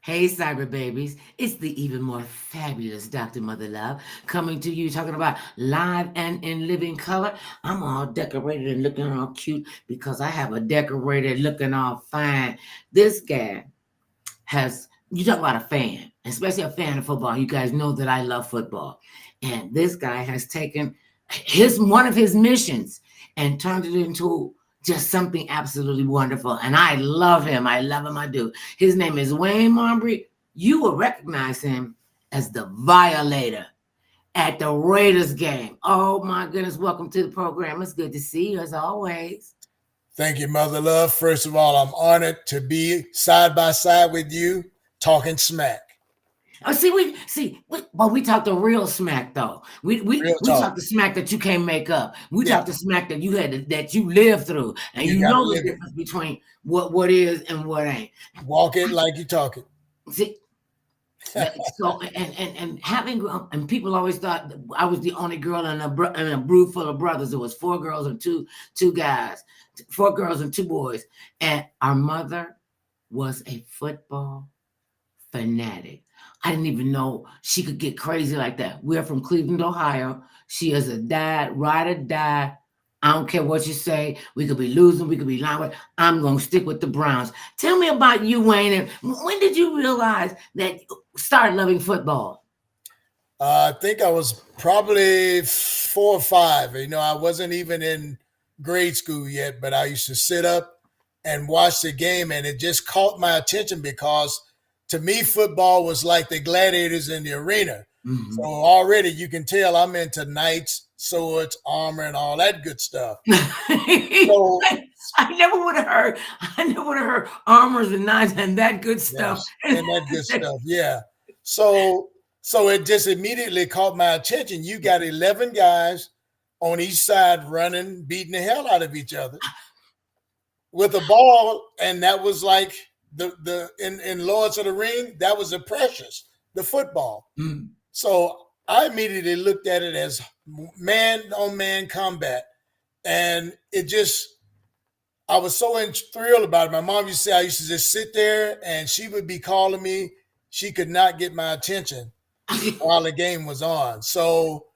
Hey, cyber babies. It's the even more fabulous Dr. Mother Love coming to you talking about live and in living color. I'm all decorated and looking all cute because I have a decorated looking all fine. This guy you talk about a fan, especially a fan of football. You guys know that I love football. And this guy has taken one of his missions and turned it into just something absolutely wonderful. And I love him. I love him. I do. His name is Wayne Mabry. You will recognize him as the Violator at the Raiders game. Oh my goodness. Welcome to the program. It's good to see you as always. Thank you, Mother Love. First of all, I'm honored to be side by side with you talking smack. Oh, we talk the real smack though. We talk the smack that you can't make up. We talk the smack that you had that you lived through, and you know the difference between what is and what ain't. Walk it like you talk it. See, so and having and people always thought I was the only girl in a brood full of brothers. It was 4 girls and two guys, 4 girls and 2 boys, and our mother was a football fanatic. I didn't even know she could get crazy like that. We're from Cleveland, Ohio. She is a ride or die. I don't care what you say. We could be losing. We could be lying. I'm going to stick with the Browns. Tell me about you, Wayne. And when did you realize that you started loving football? I think I was probably 4 or 5. I wasn't even in grade school yet, but I used to sit up and watch the game, and it just caught my attention because to me, football was like the gladiators in the arena. Mm-hmm. So already you can tell I'm into knights, swords, armor, and all that good stuff. So, I never would have heard armors and knights and that good stuff. Yes, and that good stuff, yeah. So it just immediately caught my attention. You got 11 guys on each side running, beating the hell out of each other with a ball, and that was like in Lords of the Ring, that was the precious, the football. Mm. So I immediately looked at it as man-on-man combat. And I was so thrilled about it. My mom used to say I used to just sit there and she would be calling me. She could not get my attention while the game was on. So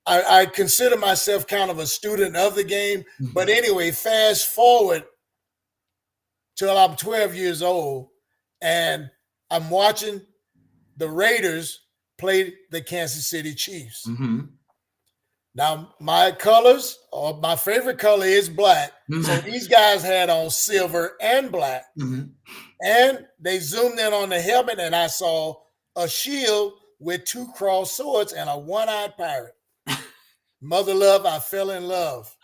I consider myself kind of a student of the game. Mm-hmm. But anyway, fast forward till I'm 12 years old, and I'm watching the Raiders play the Kansas City Chiefs. Mm-hmm. Now, my favorite color is black. Mm-hmm. So these guys had on silver and black. Mm-hmm. And they zoomed in on the helmet, and I saw a shield with 2 crossed swords and a one-eyed pirate. Mother Love, I fell in love.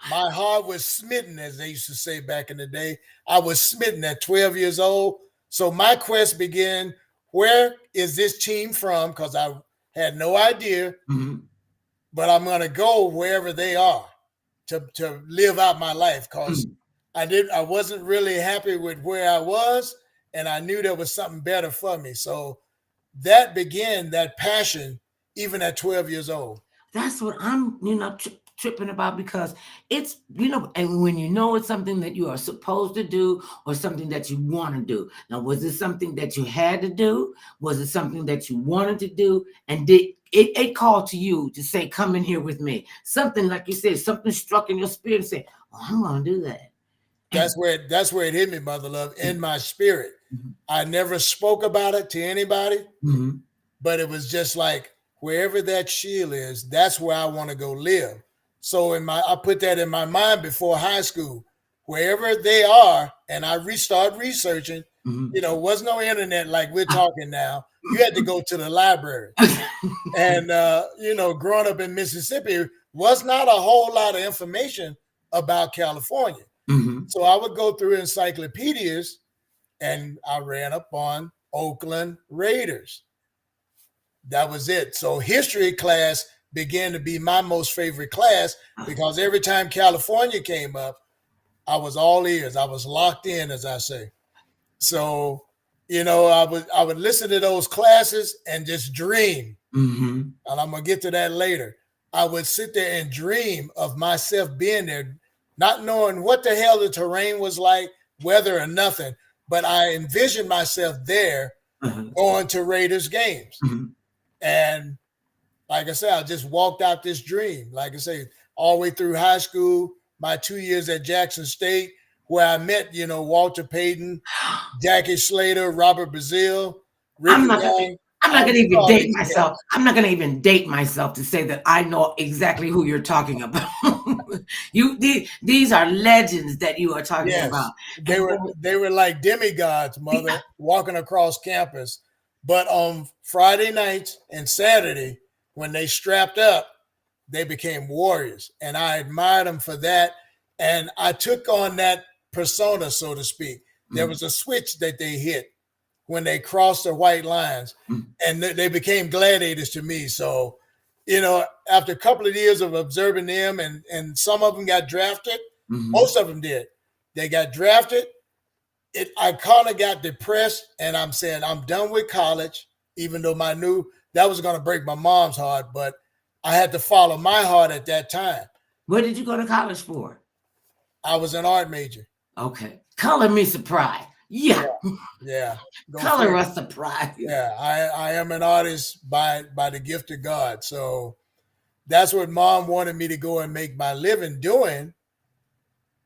My heart was smitten, as they used to say back in the day. I was smitten at 12 years old. So my quest began, where is this team from? Because I had no idea. Mm-hmm. But I'm going to go wherever they are to live out my life, because I wasn't really happy with where I was, and I knew there was something better for me. So that began that passion even at 12 years old. That's what I'm, tripping about, because it's, and when it's something that you are supposed to do or something that you want to do. Now, was it something that you had to do? Was it something that you wanted to do? And did it called to you to say, come in here with me? Something, like you said, something struck in your spirit and said, oh, I'm going to do that. That's where it hit me, Mother Love, in my spirit. Mm-hmm. I never spoke about it to anybody, mm-hmm. but it was just like, wherever that shield is, that's where I want to go live. So I put that in my mind before high school, wherever they are, and I start researching. Mm-hmm. Was no internet like we're talking now. You had to go to the library. And, growing up in Mississippi was not a whole lot of information about California. Mm-hmm. So I would go through encyclopedias, and I ran up on Oakland Raiders. That was it. So history class began to be my most favorite class, because every time California came up, I was all ears. I was locked in, as I say. So, I would listen to those classes and just dream. Mm-hmm. And I'm going to get to that later. I would sit there and dream of myself being there, not knowing what the hell the terrain was like, weather or nothing, but I envisioned myself there Uh-huh. going to Raiders games. Mhm. And like I said, I just walked out this dream. Like I say, all the way through high school, my 2 years at Jackson State, where I met, Walter Payton, Jackie Slater, Robert Brazil, I'm Ricky not gonna Young, I'm not gonna you know even all date these myself. cats. I'm not gonna even date myself to say that I know exactly who you're talking about. These are legends that you are talking about. Yes, they And were then they were like demigods, mother, walking across campus. But on Friday nights and Saturday, when they strapped up, they became warriors, and I admired them for that. And I took on that persona, so to speak. There mm, was a switch that they hit when they crossed the white lines, mm, and they became gladiators to me. So, after a couple of years of observing them, and some of them got drafted, mhm. most of them did. They got drafted. I kind of got depressed, and I'm saying I'm done with college, even though I knew that was going to break my mom's heart, but I had to follow my heart at that time. What did you go to college for? I was an art major. Okay. Color me surprised. Yeah, Yeah. yeah. Go Color figure. us surprised. Yeah, I am an artist by the gift of God. So that's what mom wanted me to go and make my living doing.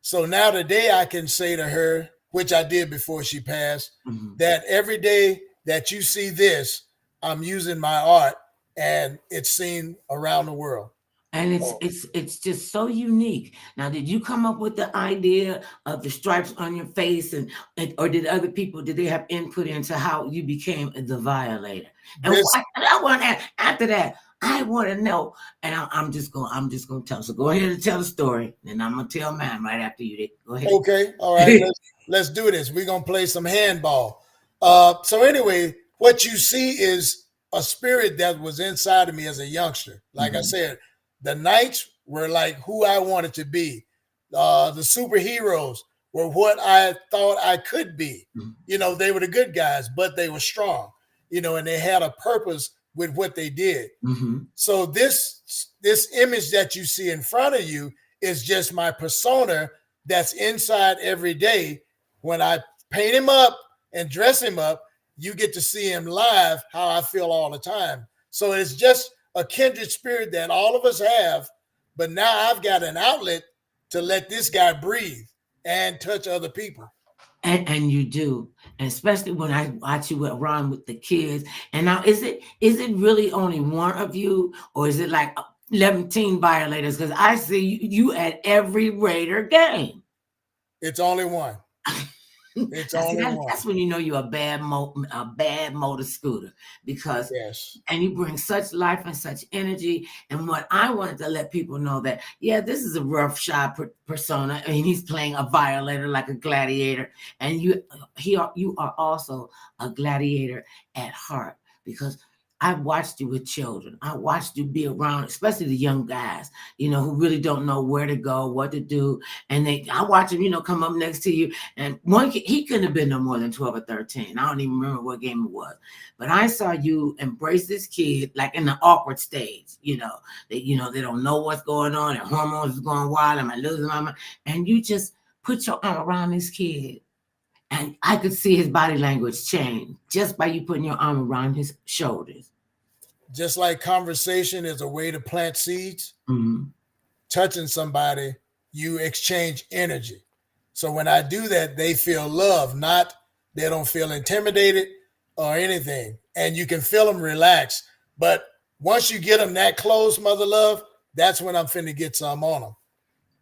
So now today I can say to her, which I did before she passed, Mhm. that every day that you see this, I'm using my art and it's seen around the world. And it's Oh, it's it's just so unique. Now, did you come up with the idea of the stripes on your face, or did other people did they have input into how you became the violator? And this I want to after that, I want to know. And I'm just going to tell. So go ahead and tell the story, and I'm gonna tell mine right after you. Go ahead. okay, all right, let's do this. We're gonna play some handball. So anyway, what you see is a spirit that was inside of me as a youngster. Like I Mhm, said, the knights were like who I wanted to be. The superheroes were what I thought I could be. mhm, They were the good guys, but they were strong. And they had a purpose with what they did. mhm. So this image that you see in front of you is just my persona that's inside every day. When I paint him up and dress him up, you get to see him live, how I feel all the time. So it's just a kindred spirit that all of us have, but now I've got an outlet to let this guy breathe and touch other people. And you do, and especially when I watch you around with the kids. And now, is it really only one of you, or is it like 11 violators? Because I see you at every Raider game. It's only one. It's Now, see, only one. that's when you know you're a bad motor scooter, because Yes. and you bring such life and such energy. And what I wanted to let people know that, yeah, this is a rough shot persona, and he's playing a violator like a gladiator, and you are also a gladiator at heart, because I watched you with children. I watched you be around, especially the young guys, who really don't know where to go, what to do. And I watch them, come up next to you. And he couldn't have been no more than 12 or 13. I don't even remember what game it was. But I saw you embrace this kid like in the awkward stage, they don't know what's going on, and hormones is going wild, am I losing my mind? And you just put your arm around this kid. And I could see his body language change just by you putting your arm around his shoulders. Just like conversation is a way to plant seeds, Mhm. touching somebody, you exchange energy. So when I do that, they feel love, not they don't feel intimidated or anything. And you can feel them relax. But once you get them that close, mother love, that's when I'm finna get some on them.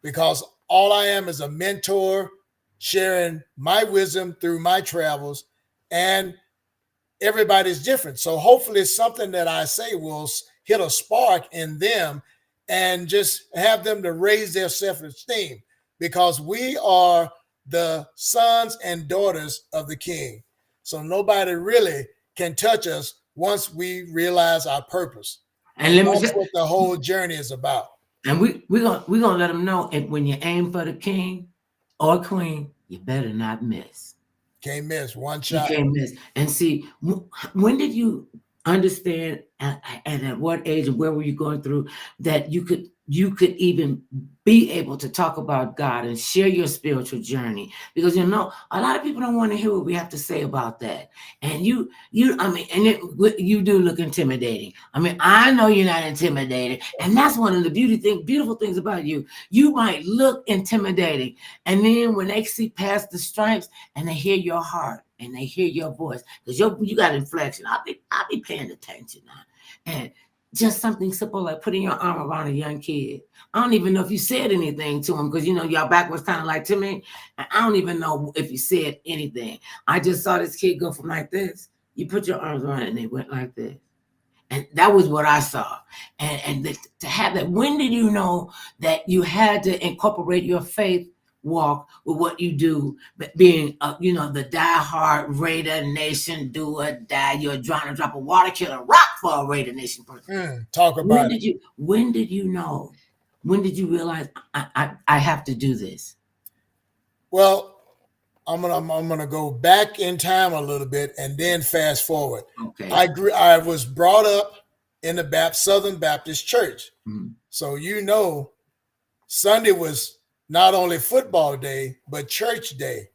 Because all I am is a mentor sharing my wisdom through my travels, and everybody's different. So hopefully something that I say will hit a spark in them and just have them to raise their self-esteem, because we are the sons and daughters of the King. So nobody really can touch us once we realize our purpose. And And let me that's say, what the whole journey is about. and we gonna let them know, if when you aim for the king or queen, you better not miss. Can't miss one You shot. can't miss. And see, when did you? understand and at what age and where were you going through that you could even be able to talk about God and share your spiritual journey, because a lot of people don't want to hear what we have to say about that. And I mean, and you do look intimidating. I mean, I know you're not intimidated, and that's one of the beautiful things about you. You might look intimidating, and then when they see past the stripes and they hear your heart and they hear your voice, because you got inflection. I'll be paying attention now. And just something simple like putting your arm around a young kid. I don't even know if you said anything to him, because your back was kind of like to me. And I don't even know if you said anything. I just saw this kid go from like this. You put your arms around it and they went like this. And that was what I saw. And to have that, when did you know that you had to incorporate your faith walk with what you do, but being, the diehard Raider Nation do or die, you're trying to drop a water killer rock for a Raider Nation person. Talk about it. When did you know? When did you realize I have to do this? Well, I'm gonna go back in time a little bit and then fast forward. Okay. I was brought up in the Southern Baptist Church, so Sunday was not only football day but church day.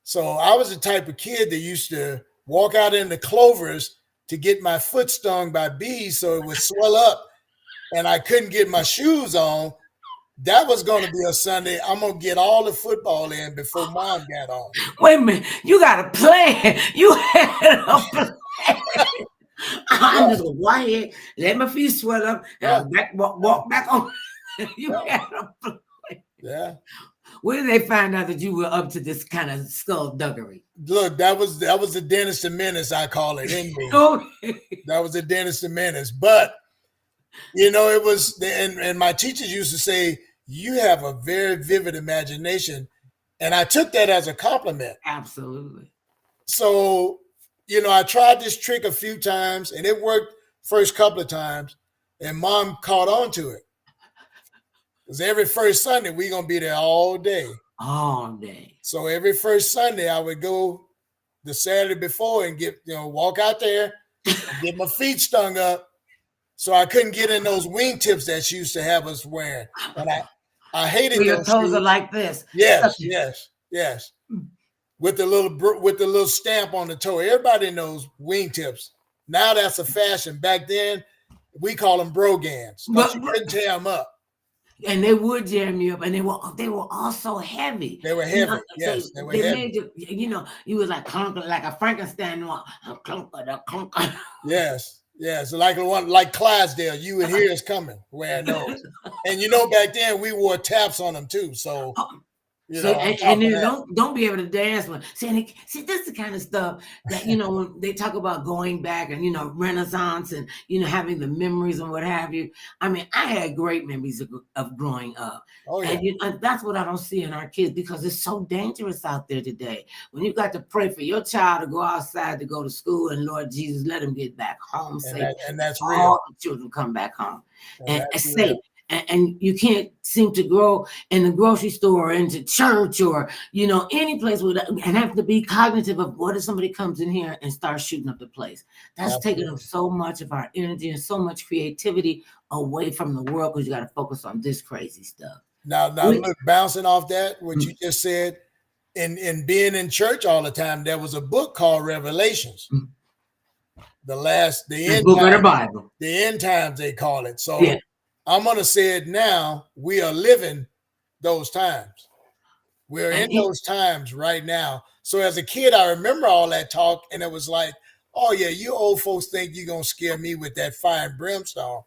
So I was the type of kid that used to walk out in the clovers to get my foot stung by bees so it would swell up, and I couldn't get my shoes on. That was going to be a Sunday. I'm going to get all the football in before Mom got on. Wait a minute. You got a plan. You had a plan. I'm just going to walk in, let my feet swell up, and walk back on. You had a plan. Yeah. Where did they find out that you were up to this kind of skullduggery? Look, that was the Dennis the Menace, I call it, in me. That was the Dennis the Menace. But, it was, and my teachers used to say, you have a very vivid imagination. And I took that as a compliment. Absolutely. So, I tried this trick a few times and it worked first couple of times, and Mom caught on to it. Because every first Sunday, we're going to be there all day. All day. So every first Sunday, I would go the Saturday before and walk out there and get my feet stung up, so I couldn't get in those wingtips that she used to have us wearing. And I hated your those toes shoes. Are like this. Yes. With the little stamp on the toe. Everybody knows wingtips. Now that's a fashion. Back then, we call them brogans, but you couldn't tear them up. And they would jam you up, and they were also heavy. They were heavy. Yes, they were heavy. Made you, you was like clunker, like a Frankenstein one. Clunker. Yes. Like Clydesdale, you would hear us coming wearing those. And back then we wore taps on them too. So don't be able to dance one. See, this is the kind of stuff that when they talk about going back and Renaissance and having the memories and what have you. I mean, I had great memories of growing up. Oh yeah. And that's what I don't see in our kids, because it's so dangerous out there today. When you got to pray for your child to go outside to go to school, and Lord Jesus, let them get back home safe. And that's real. All the children come back home and safe. And you can't seem to grow in the grocery store, or into church, or any place and have to be cognitive of what if somebody comes in here and starts shooting up the place. That's taking up so much of our energy and so much creativity away from the world, because you got to focus on this crazy stuff. Now look, bouncing off that, what you just said, in being in church all the time, there was a book called Revelations. The end book of the Bible. The end times, they call it. So I'm going to say it now. We are living those times. We're in those times right now. So as a kid, I remember all that talk, and it was like, oh yeah, you old folks think you're going to scare me with that fire and brimstone.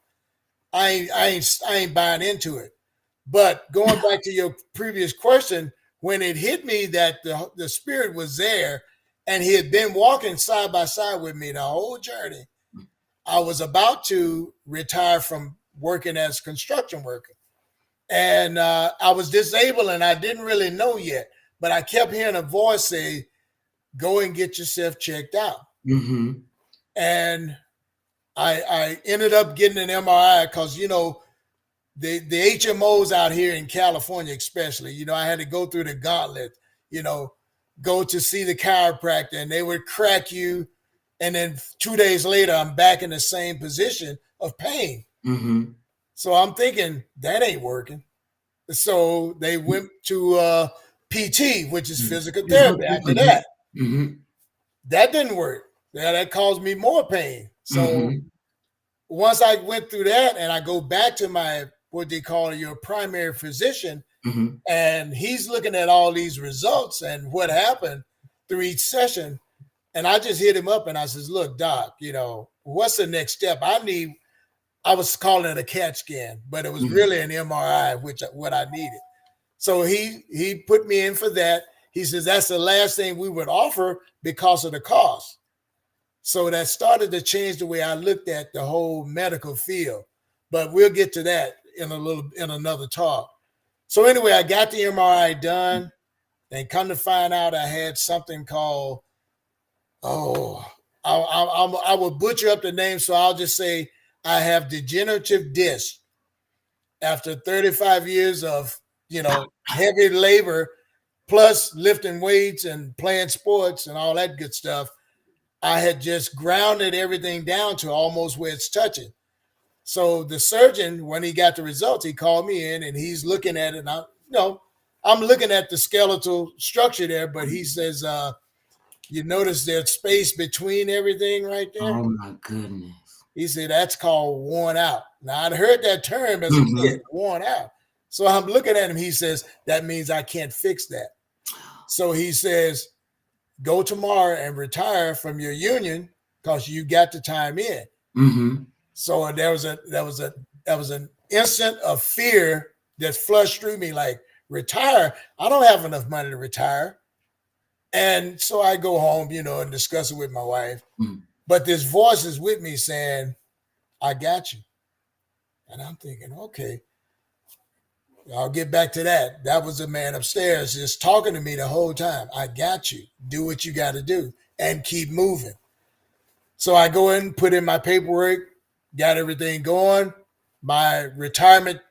I ain't buying into it. But going back to your previous question, when it hit me that the Spirit was there and he had been walking side by side with me the whole journey, I was about to retire from working as a construction worker. And I was disabled and I didn't really know yet, but I kept hearing a voice say, go and get yourself checked out. Mm-hmm. And I ended up getting an MRI because, the HMOs out here in California, especially, I had to go through the gauntlet, go to see the chiropractor, and they would crack you And then 2 days later, I'm back in the same position of pain. Mm-hmm. So I'm thinking that ain't working. So they went to PT, which is physical therapy. After that, Mm-hmm. that didn't work. That caused me more pain. So Mm-hmm. once I went through that, and I go back to my what they call your primary physician, Mm-hmm. and he's looking at all these results and what happened through each session. And I just hit him up and I says, "Look, doc, what's the next step? I was calling it a CAT scan, but it was really an MRI, which what I needed." So he put me in for that. He says that's the last thing we would offer because of the cost. So that started to change the way I looked at the whole medical field. But we'll get to that in another talk. So anyway, I got the MRI done, and come to find out I had something called oh I will butcher up the name, so I'll just say I have degenerative disc. After 35 years of heavy labor plus lifting weights and playing sports and all that good stuff, I had just grounded everything down to almost where it's touching. So the surgeon, when he got the results, he called me in and he's looking at it. And I'm looking at the skeletal structure there, but he says, you notice there's space between everything right there? Oh my goodness. He said, that's called worn out. Now, I'd heard that term as a kid, worn out. So I'm looking at him. He says, that means I can't fix that. So he says, go tomorrow and retire from your union because you got the time in. Mm-hmm. So there was an instant of fear that flushed through me, like, retire? I don't have enough money to retire. And so I go home, and discuss it with my wife. Mm-hmm. But this voice is with me saying, I got you. And I'm thinking, okay, I'll get back to that. That was a man upstairs just talking to me the whole time. I got you. Do what you got to do and keep moving. So I go in, put in my paperwork, got everything going. My retirement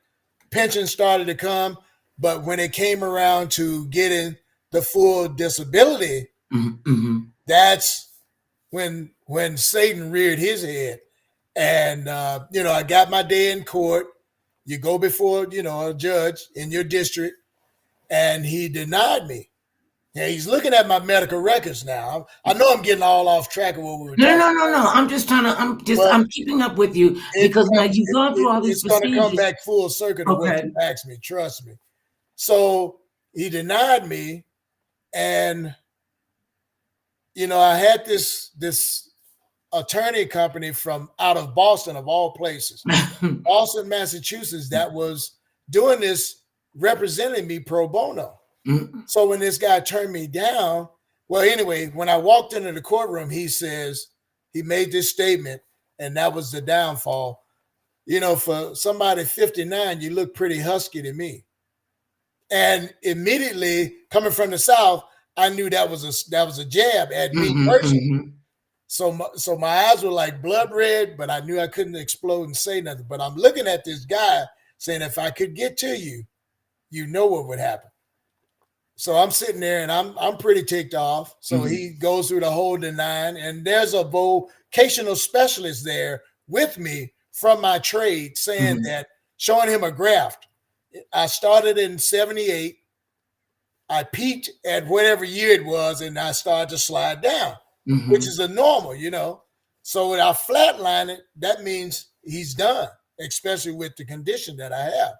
pension started to come. But when it came around to getting the full disability, that's when Satan reared his head. And, I got my day in court. You go before, a judge in your district, and he denied me. Yeah, he's looking at my medical records now. I know I'm getting all off track of what we were talking about. No. I'm keeping up with you because now you've gone through all these procedures. It's going to come back full circle to what you asked me. Trust me. So he denied me, and I had this attorney company from out of Boston, of all places, Boston, Massachusetts, that was doing this, representing me pro bono. So when this guy turned me down, well, anyway, when I walked into the courtroom, he says, he made this statement, and that was the downfall. For somebody 59, you look pretty husky to me. And immediately, coming from the South, I knew that was a jab at me personally. So my eyes were like blood red, but I knew I couldn't explode and say nothing. But I'm looking at this guy saying, if I could get to you, you know what would happen. So I'm sitting there and I'm pretty ticked off. So he goes through the whole denying, and there's a vocational specialist there with me from my trade saying that, showing him a graft. I started in 78. I peaked at whatever year it was, and I started to slide down, which is a normal, So when I flatline it, that means he's done, especially with the condition that I have.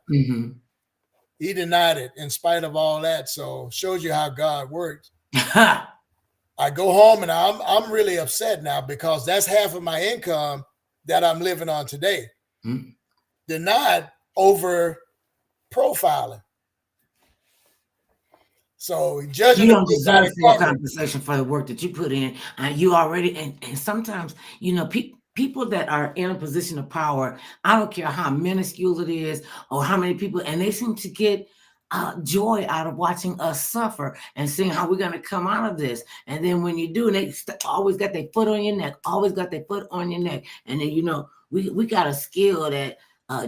He denied it in spite of all that. So shows you how God works. I go home and I'm really upset now because that's half of my income that I'm living on today. Denied over profiling. So judging, you don't deserve full compensation for the work that you put in. You already, and sometimes, people that are in a position of power, I don't care how minuscule it is or how many people, and they seem to get joy out of watching us suffer and seeing how we're going to come out of this. And then when you do, and they always got their foot on your neck, And then, we got a skill that,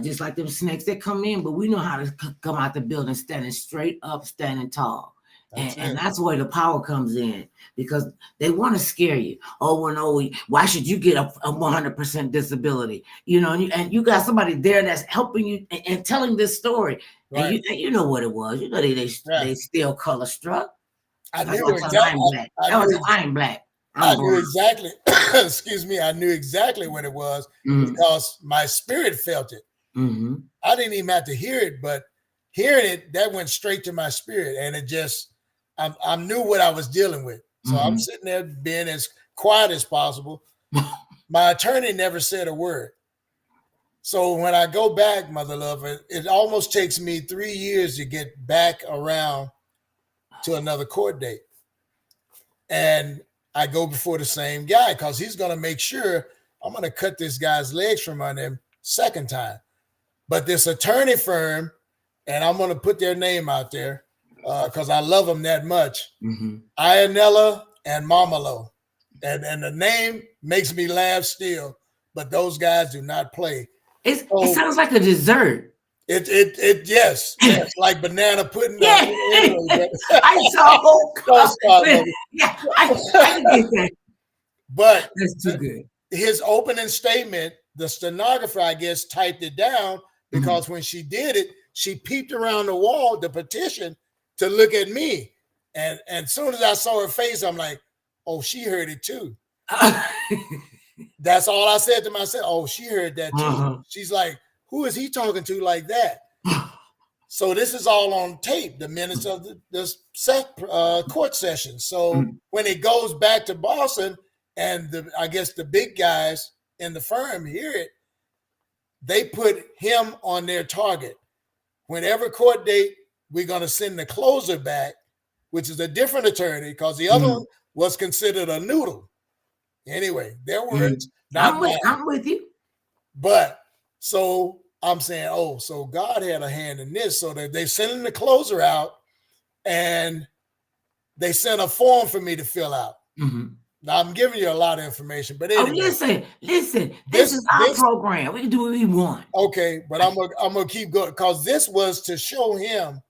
just like them snakes that come in, but we know how to come out the building standing straight up, standing tall. And that's where the power comes in, because they want to scare you. Oh, well, no, why should you get a 100% disability? You know, and you got somebody there that's helping you and telling this story. Right. And you know what it was. You know, they still color struck. I That's knew why I'm exactly. black. I'm black. I knew exactly. Excuse me. I knew exactly what it was because my spirit felt it. Mm-hmm. I didn't even have to hear it, but hearing it, that went straight to my spirit, and it just, I knew what I was dealing with. So I'm sitting there being as quiet as possible. My attorney never said a word. So when I go back, Mother Love, it almost takes me 3 years to get back around to another court date. And I go before the same guy because he's going to make sure I'm going to cut this guy's legs from under him second time. But this attorney firm, and I'm going to put their name out there because I love them that much, Ionella and Mamalo. And the name makes me laugh still, but those guys do not play. It sounds like a dessert. Yes, like banana pudding. Yeah, I saw a whole cup. Yeah, I can get that. But that's too good. His opening statement, the stenographer, I guess, typed it down because when she did it, she peeped around the wall, the petition, to look at me. And as soon as I saw her face, I'm like, oh, she heard it too. That's all I said to myself. Oh, she heard that too. She's like, who is he talking to like that? So this is all on tape, the minutes of the court session. So when it goes back to Boston, and I guess the big guys in the firm hear it, they put him on their target. Whenever court date, we're going to send the closer back, which is a different attorney because the other one was considered a noodle. Anyway, their words. I'm with you. But so I'm saying, oh, so God had a hand in this. So that they sending the closer out, and they sent a form for me to fill out. Now I'm giving you a lot of information, but anyway. Listen. This is our program. We can do what we want. Okay, but I'm gonna keep going because this was to show him,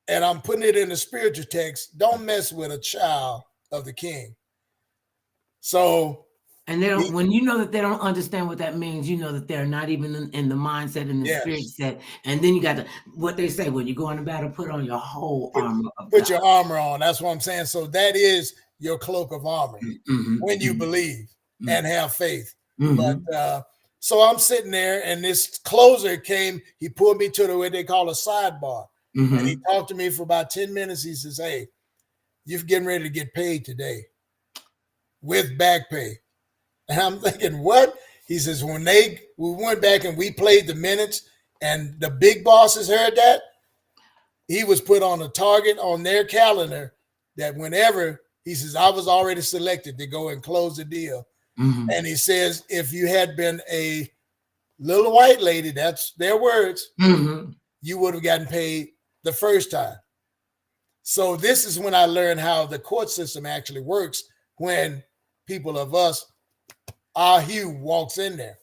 and I'm putting it in the spiritual text. Don't mess with a child of the King. So, and they don't. When you know that they don't understand what that means, you know that they're not even in the mindset and the spirit set. And then you got what they say when you go into battle, put on your whole armor. Put your armor on. That's what I'm saying. So that is your cloak of armor when you believe and have faith. But so I'm sitting there, and this closer came. He pulled me to what they call a sidebar, and he talked to me for about 10 minutes. He says, "Hey, you're getting ready to get paid today with back pay." And I'm thinking, what? He says, we went back and we played the minutes, and the big bosses heard that, he was put on a target on their calendar that whenever, he says, I was already selected to go and close the deal. And he says, if you had been a little white lady, that's their words, you would have gotten paid the first time. So this is when I learned how the court system actually works when people of us, our hue walks in there.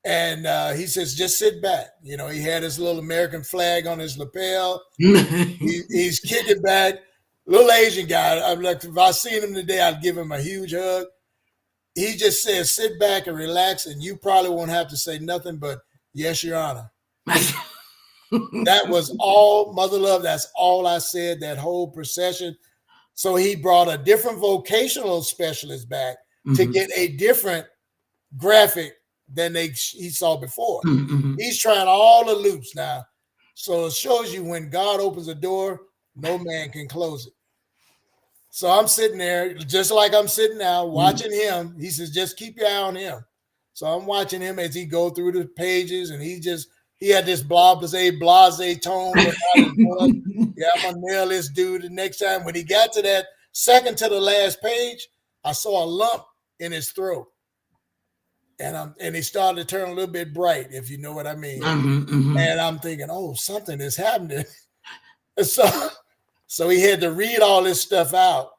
And he says, just sit back. You know, he had his little American flag on his lapel. He's kicking back. Little Asian guy. I'm like, if I seen him today, I'd give him a huge hug. He just says, sit back and relax, and you probably won't have to say nothing but, yes, Your Honor. That was all, Mother Love, that's all I said, that whole procession. So he brought a different vocational specialist back to get a different graphic than he saw before. He's trying all the loops now. So it shows you when God opens a door, no man can close it. So I'm sitting there, just like I'm sitting now, watching him. He says, just keep your eye on him. So I'm watching him as he go through the pages, and he had this blase tone. Yeah, I'm gonna nail this dude. The next time when he got to that second to the last page, I saw a lump in his throat. And he started to turn a little bit bright, if you know what I mean. And I'm thinking, oh, something is happening. So he had to read all this stuff out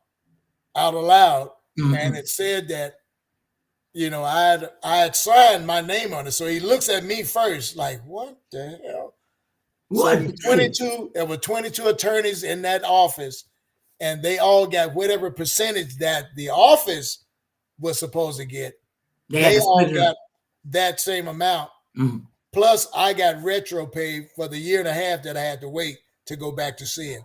aloud. And it said that, you know, I had signed my name on it. So he looks at me first, like, what the hell? So What? there were 22 attorneys in that office, and they all got whatever percentage that the office was supposed to get. They had They to all split it got up. that same amount. Mhm. Plus, I got retro pay for the year and a half that I had to wait to go back to see him.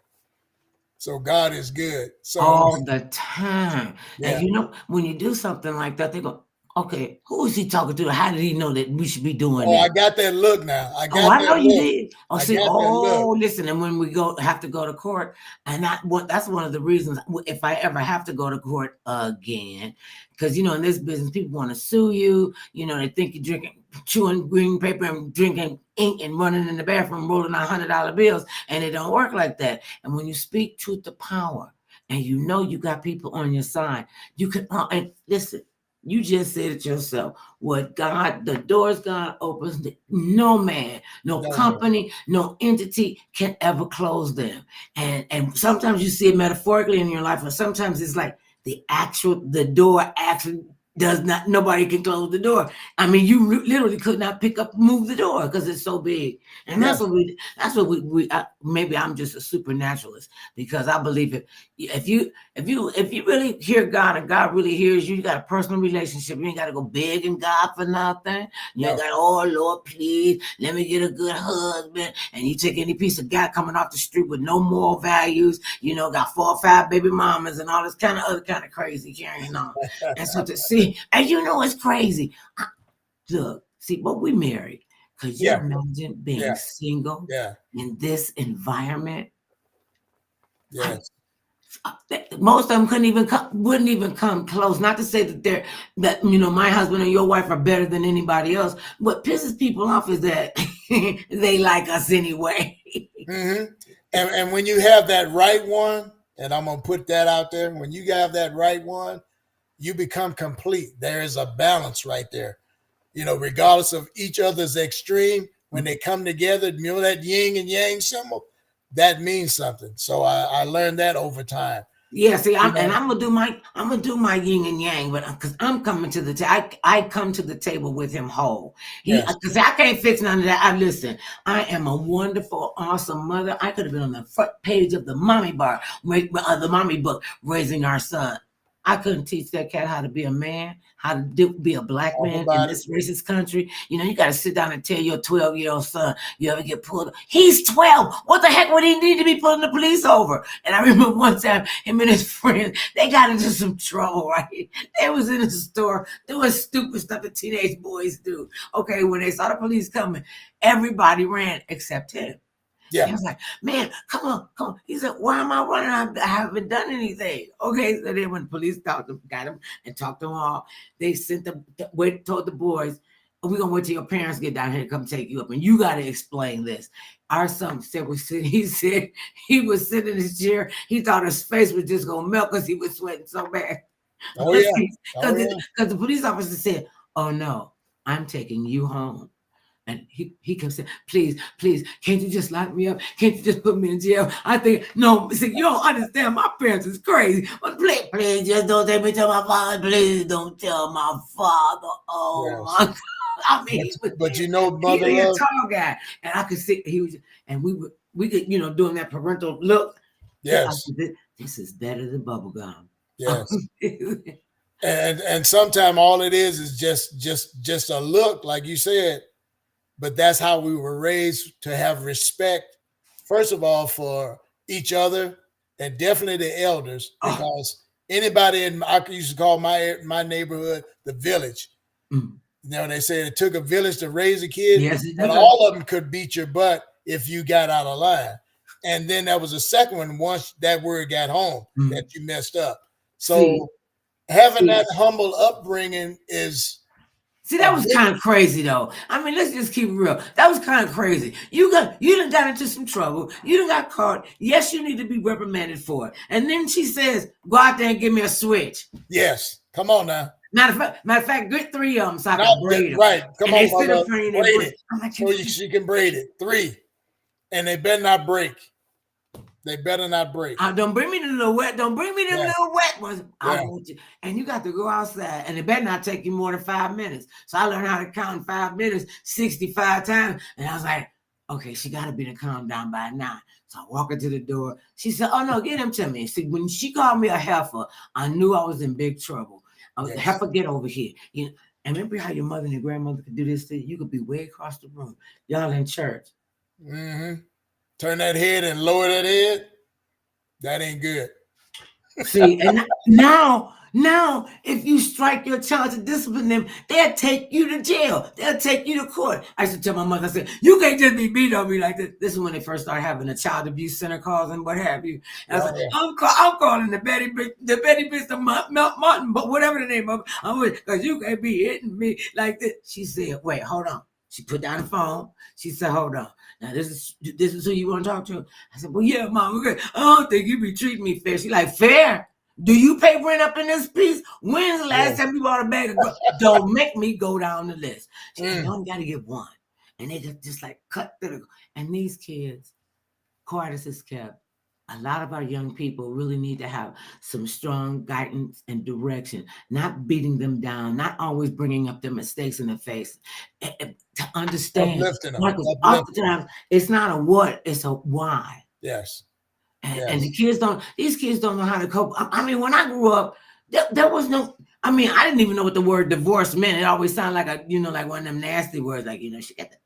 So God is good. So All the time. And yeah. you know, when you do something like that, they go, okay, who is he talking to? How did he know that we should be doing Oh, I this? got that look now. I Oh, got I that know you look. did. Oh, I see, got that look. listen, and when we have to go to court, and that's one of the reasons if I ever have to go to court again, because you know, in this business, people want to sue you. You know, they think you're chewing green paper and drinking ink and running in the bathroom, rolling out $100 bills, and it don't work like that. And when you speak truth to power, and you know you got people on your side, you can and listen. You just said it yourself. What God, the doors God opens, no man, no company, no entity can ever close them. And sometimes you see it metaphorically in your life, or sometimes it's like the door actually does not, nobody can close the door. I mean, you literally could not move the door because it's so big. And that's what we maybe I'm just a supernaturalist, because I believe if you really hear God and God really hears you, you got a personal relationship. You ain't got to go begging God for nothing. You ain't got to, oh Lord, please let me get a good husband. And you take any piece of guy coming off the street with no moral values, you know, got 4 or 5 baby mamas and all this kind of other kind of crazy carrying on. And so to see, and you know, it's crazy. Look, see, but we married. Could you imagine being single in this environment? Yes. Most of them wouldn't even come close. Not to say that you know, my husband and your wife are better than anybody else. What pisses people off is that they like us anyway. Mm-hmm. And when you have that right one, and I'm gonna put that out there, when you have that right one, you become complete. There is a balance right there. You know, regardless of each other's extreme, when they come together, you know, that yin and yang symbol, that means something. So I learned that over time. Yeah, see, I'm gonna do my yin and yang, but because I'm coming to I come to the table with him whole. Because I can't fix none of that. Listen, I am a wonderful, awesome mother. I could have been on the front page of the mommy the mommy book, raising our son. I couldn't teach that cat how to be a man, how to be a black man in this racist country. You know, you got to sit down and tell your 12-year-old son, you ever get pulled. He's 12. What the heck would he need to be pulling the police over? And I remember one time, him and his friend, they got into some trouble, right? They was in a store doing stupid stuff that teenage boys do. Okay, when they saw the police coming, everybody ran except him. Yeah. He was like, man, come on. He said, why am I running? I haven't done anything. Okay. So then when the police got him and talked to them all, they told the boys, we're going to wait till your parents get down here to come take you up. And you got to explain this. Our son said, he said he was sitting in his chair. He thought his face was just going to melt because he was sweating so bad. Oh, yeah. Because the police officer said, oh, no, I'm taking you home. And he kept saying, please, can't you just lock me up? Can't you just put me in jail? I think, no, see, you don't understand. My parents is crazy. But please, just don't take me to my father. Please don't tell my father. Oh, my God. I mean, but you know, mother he love. A tall guy. And I could see, and we could, you know, doing that parental look. Yes. Said, this is better than bubble gum. Yes. and sometimes all it is just a look, like you said. But that's how we were raised, to have respect, first of all, for each other, and definitely the elders, because anybody I used to call my neighborhood the village. Mm. You know, they said it took a village to raise a kid, yes, but all of them could beat your butt if you got out of line. And then there was a second one once that word got home, that you messed up. So having that humble upbringing is... See, that was kind of crazy, though. I mean, let's just keep it real. That was kind of crazy. You done got into some trouble. You done got caught. Yes, you need to be reprimanded for it. And then she says, go out there and give me a switch. Yes. Come on now. Matter of fact, get 3 of them so I can braid them. Right. Come and on, mother. Braid it. Like, so she can braid it. 3. And they better not break. They better not break. Don't bring me the little wet. Don't bring me the little wet ones. I want you. And you got to go outside, and it better not take you more than 5 minutes. So I learned how to count in 5 minutes 65 times, and I was like, okay, she got to be to calm down by now. So I walk her to the door. She said, oh, no, get him to me. See, when she called me a heifer, I knew I was in big trouble. I was, Yes. heifer, get over here. You know, and remember how your mother and your grandmother could do this to you? You could be way across the room. Y'all in church. Mm-hmm. Turn that head and lower that head. That ain't good. See, and now, if you strike your child to discipline them, they'll take you to jail. They'll take you to court. I used to tell my mother, I said, you can't just be beat on me like this. This is when they first started having the child abuse center calls and what have you. And I was like, I'm calling the Betty bitch, the Martin, but whatever the name of it, because you can't be hitting me like this. She said, wait, hold on. She put down the phone. She said, hold on. Now, this is who you want to talk to? I said, well, yeah, Mom. Okay. I don't think you be treating me fair. She like, fair? Do you pay rent up in this piece? When's the last time you bought a bag of Don't make me go down the list. She said, you only got to get one. And they just like cut through. And these kids, quiet as kept. A lot of our young people really need to have some strong guidance and direction, not beating them down, not always bringing up their mistakes in their face. To understand, oftentimes it's not a what, it's a why. Yes. And these kids don't know how to cope. I mean, when I grew up, there was no, I mean, I didn't even know what the word divorce meant. It always sounded like like one of them nasty words, like, she got the,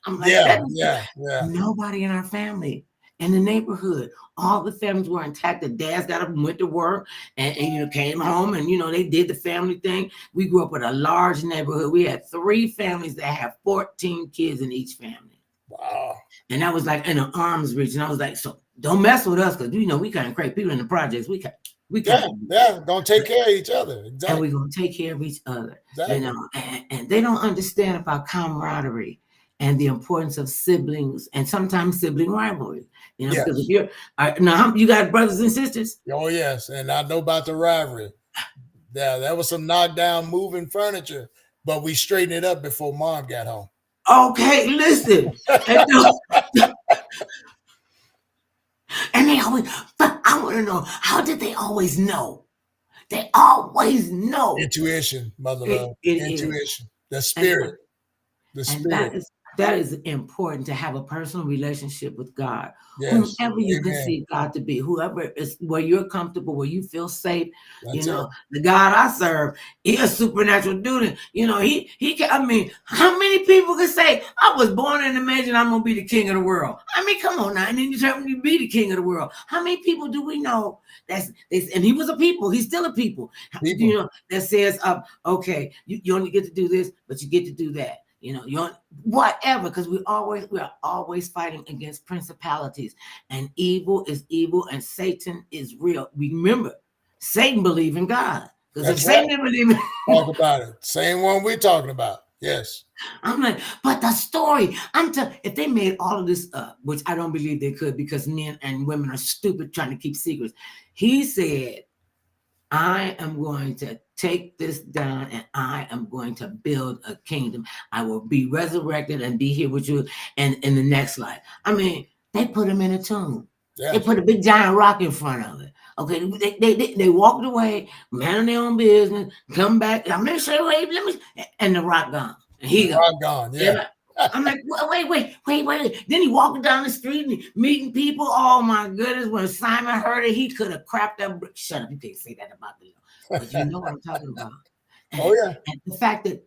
I'm like, yeah. Nobody in our family. In the neighborhood, all the families were intact. The dads got up and went to work and came home and, they did the family thing. We grew up with a large neighborhood. We had 3 families that had 14 kids in each family. Wow. And that was like in an arm's reach. And I was like, so don't mess with us because, we kind of crazy people in the projects. We don't take care of each other. Exactly. And we're going to take care of each other. Exactly. And they don't understand about camaraderie and the importance of siblings and sometimes sibling rivalry. Because if you're now, you got brothers and sisters. Oh yes, and I know about the rivalry. Yeah, that was some knockdown, moving furniture, but we straightened it up before Mom got home. Okay, listen. And they always, but I want to know, how did they always know? They always know. Intuition, mother love. Intuition. The spirit. The spirit. That is important, to have a personal relationship with God. Yes. Whomever you conceive God to be, whoever is where you're comfortable, where you feel safe. The God I serve, he's a supernatural dude. He can, I mean, how many people can say, I was born and imagined I'm gonna be the king of the world? I mean, come on now, and then you tell me to be the king of the world. How many people do we know and he was a people, he's still a people. That says, okay, you only get to do this, but you get to do that. You whatever, because we are always fighting against principalities, and evil is evil, and Satan is real. Remember, Satan believe in God, because if Satan didn't believe in talk about it, same one we're talking about. Yes, I'm like, but the story, if they made all of this up, which I don't believe they could, because men and women are stupid trying to keep secrets. He said, I am going to take this down and I am going to build a kingdom. I will be resurrected and be here with you and in the next life. I mean, they put him in a tomb. Yeah. They put a big giant rock in front of it. Okay, they walked away, man their own business, come back. I'm gonna say, wait, and the rock gone. And he gone. Yeah. I'm like, wait. Then he walking down the street and meeting people. Oh my goodness! When Simon heard it, he could have crapped that. Shut up! You can't say that about me. But you know what I'm talking about. And, and the fact that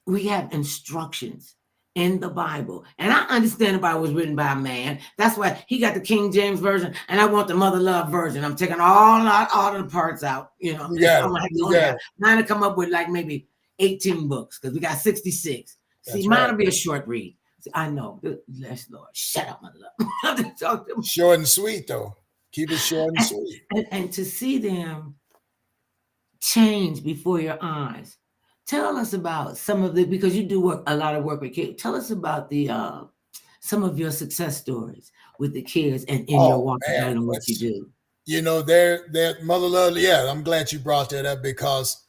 we have instructions in the Bible, and I understand the Bible was written by a man. That's why he got the King James version, and I want the Mother Love version. I'm taking all of the parts out. Mine to come up with like maybe 18 books because we got 66. See, mine will be a short read. See, I know. Bless Lord. Shut up, Mother Love. Short and sweet, though. Keep it short and sweet. And to see them change before your eyes. Tell us about some of because you do a lot of work with kids. Tell us about some of your success stories with the kids and in your walk and what you do. Their Mother Love. Yeah, I'm glad you brought that up because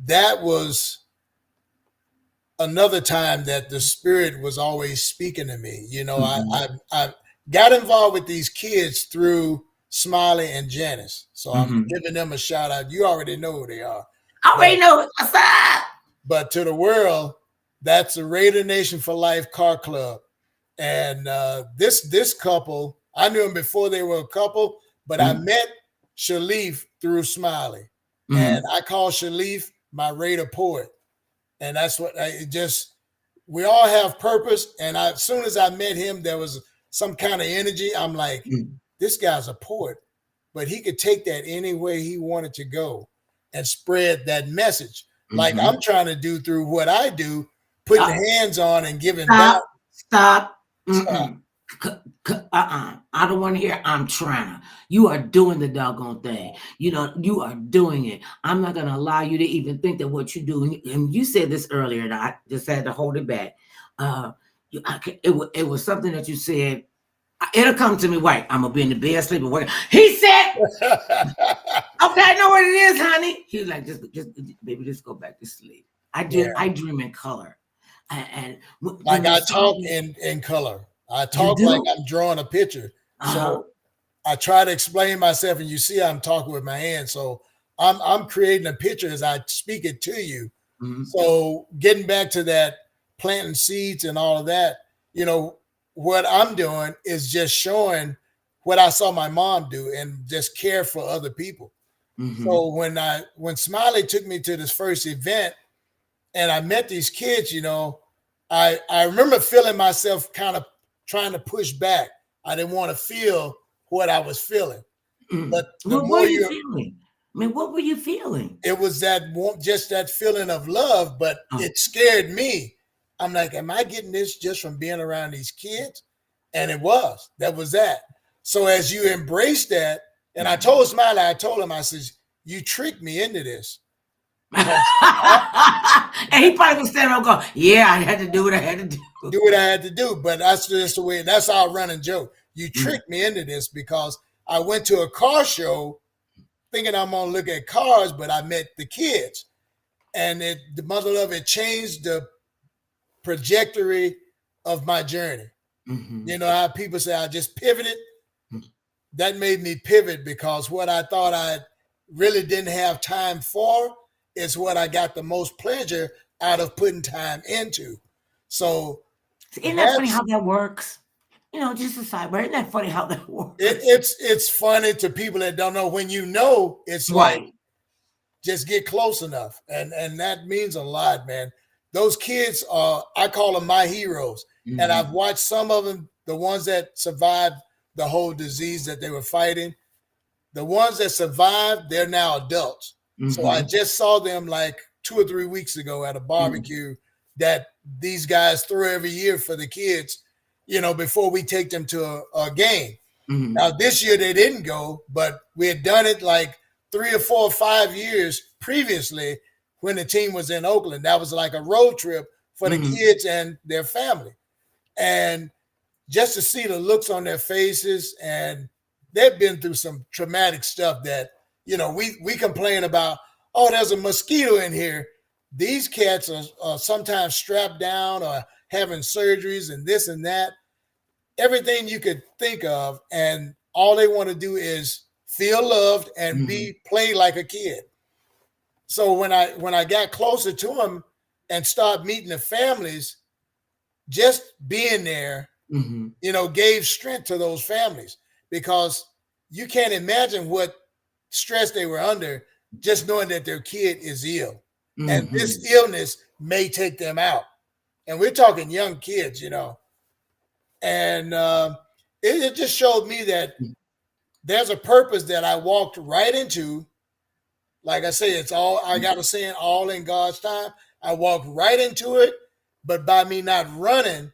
that was another time that the Spirit was always speaking to me. I got involved with these kids through Smiley and Janice. So I'm giving them a shout out. You already know who they are. I already know. What's up? But to the world, that's the Raider Nation for Life Car Club. And this couple, I knew them before they were a couple, but I met Shaleaf through Smiley, and I call Shaleaf my Raider poet, and that's what it just. We all have purpose, and as soon as I met him, there was some kind of energy. I'm like, this guy's a poet, but he could take that any way he wanted to go and spread that message, like I'm trying to do through what I do, putting hands on and giving back. Stop. I don't want to hear I'm trying. You are doing the doggone thing. You are doing it. I'm not going to allow you to even think that what you do, and you said this earlier, and I just had to hold it back. It was something that you said. It'll come to me, White. I'm going to be in the bed sleeping. He said, okay, I know what it is, honey. He was like, just baby, just go back to sleep. I dream in color. And like I talk in color. I talk like I'm drawing a picture. So I try to explain myself, and you see I'm talking with my hands. So I'm creating a picture as I speak it to you. So getting back to that planting seeds and all of that, what I'm doing is just showing what I saw my mom do and just care for other people. So when Smiley took me to this first event and I met these kids, I remember feeling myself kind of trying to push back. I didn't want to feel what I was feeling. But what were you feeling? I mean, what were you feeling? It was just that feeling of love, but it scared me. I'm like, am I getting this just from being around these kids? And that was that. So as you embrace that, and I told Smiley, I said, you tricked me into this. And he probably was standing up going, yeah, I had to do what I had to do. Do what I had to do. But that's just the way, that's our running joke. You tricked me into this because I went to a car show thinking I'm going to look at cars, but I met the kids. And the mother of it changed the trajectory of my journey. You know how people say I just pivoted? That made me pivot because what I thought I really didn't have time for is what I got the most pleasure out of putting time into. So isn't that funny how that works? Just a sidebar. Isn't that funny how that works? It's funny to people that don't know. When it's like just get close enough, and that means a lot, man. Those kids I call them my heroes, and I've watched some of them, the ones that survived the whole disease that they were fighting. The ones that survived, they're now adults. So I just saw them like 2 or 3 weeks ago at a barbecue that these guys throw every year for the kids, before we take them to a game. Now, this year they didn't go, but we had done it like 3 or 4 or 5 years previously when the team was in Oakland. That was like a road trip for the kids and their family. And just to see the looks on their faces, and they've been through some traumatic stuff that, we complain about, oh, there's a mosquito in here. These cats are sometimes strapped down or having surgeries and this and that, everything you could think of. And all they want to do is feel loved and play like a kid. So when I got closer to them and started meeting the families, just being there, gave strength to those families, because you can't imagine what stress they were under just knowing that their kid is ill. And this illness may take them out. And we're talking young kids, And it just showed me that there's a purpose that I walked right into. Like I say, it's all, I got to say it, all in God's time. I walked right into it, but by me not running,